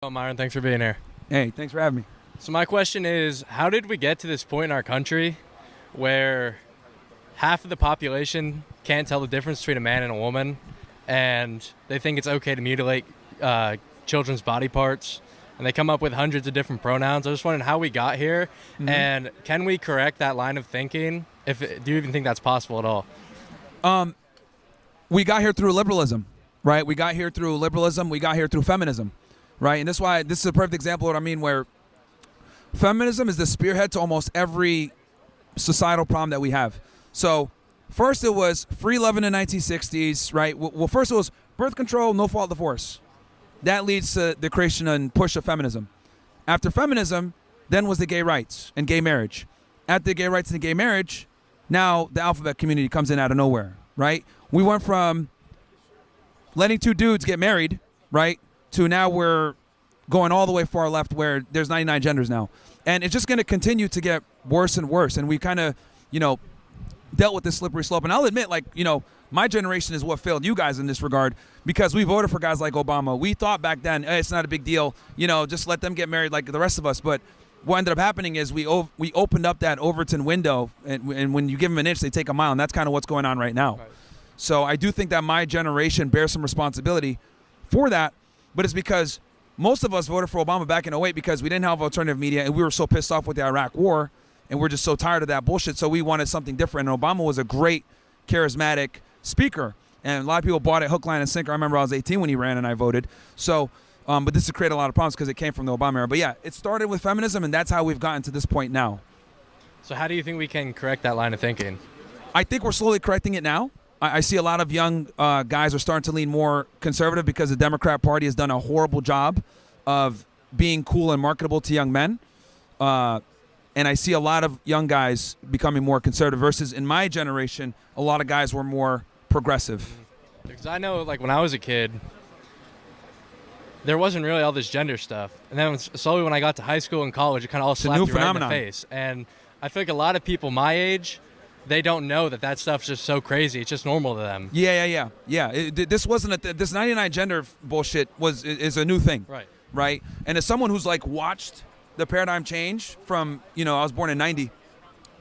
Oh, Myron, thanks for being here. Hey, thanks for having me. So my question is, how did we get to this point in our country where half of the population can't tell the difference between a man and a woman, and they think it's okay to mutilate children's body parts, and they come up with hundreds of different pronouns? I was just wondering how we got here, and can we correct that line of thinking? Do you even think that's possible at all? We got here through liberalism, right? We got here through liberalism. We got here through feminism, right? And this is a perfect example of what I mean, where feminism is the spearhead to almost every societal problem that we have. So first it was free love in the 1960s, right? Well, first it was birth control, no fault divorce. That leads to the creation and push of feminism. After feminism, then was the gay rights and gay marriage. After the gay rights and gay marriage, now the alphabet community comes in out of nowhere, right? We went from letting two dudes get married, right, to now we're going all the way far left where there's 99 genders now. And it's just going to continue to get worse and worse. And we kind of, dealt with this slippery slope. And I'll admit, my generation is what failed you guys in this regard, because we voted for guys like Obama. We thought back then, hey, it's not a big deal, just let them get married like the rest of us. But what ended up happening is we opened up that Overton window, and when you give them an inch, they take a mile, and that's kind of what's going on right now. Right. So I do think that my generation bears some responsibility for that, but it's because most of us voted for Obama back in 2008 because we didn't have alternative media, and we were so pissed off with the Iraq war, and we're just so tired of that bullshit, so we wanted something different. And Obama was a great, charismatic speaker, and a lot of people bought it hook, line, and sinker. I remember I was 18 when he ran and I voted. So, but this has created a lot of problems because it came from the Obama era. But yeah, it started with feminism, and that's how we've gotten to this point now. So how do you think we can correct that line of thinking? I think we're slowly correcting it now. I see a lot of young guys are starting to lean more conservative because the Democrat Party has done a horrible job of being cool and marketable to young men. And I see a lot of young guys becoming more conservative versus in my generation, a lot of guys were more progressive. Because I know, when I was a kid, there wasn't really all this gender stuff. And then slowly when I got to high school and college, it kind of all slapped you right in the face. And I feel like a lot of people my age, they don't know that stuff's just so crazy. It's just normal to them. Yeah. This wasn't this 99 gender bullshit is a new thing. Right. And as someone who's watched the paradigm change from, I was born in 90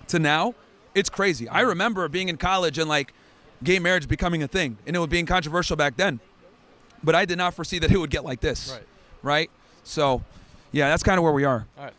to now, it's crazy. I remember being in college and gay marriage becoming a thing, and it was being controversial back then. But I did not foresee that it would get like this. Right. So, yeah, that's kind of where we are. All right.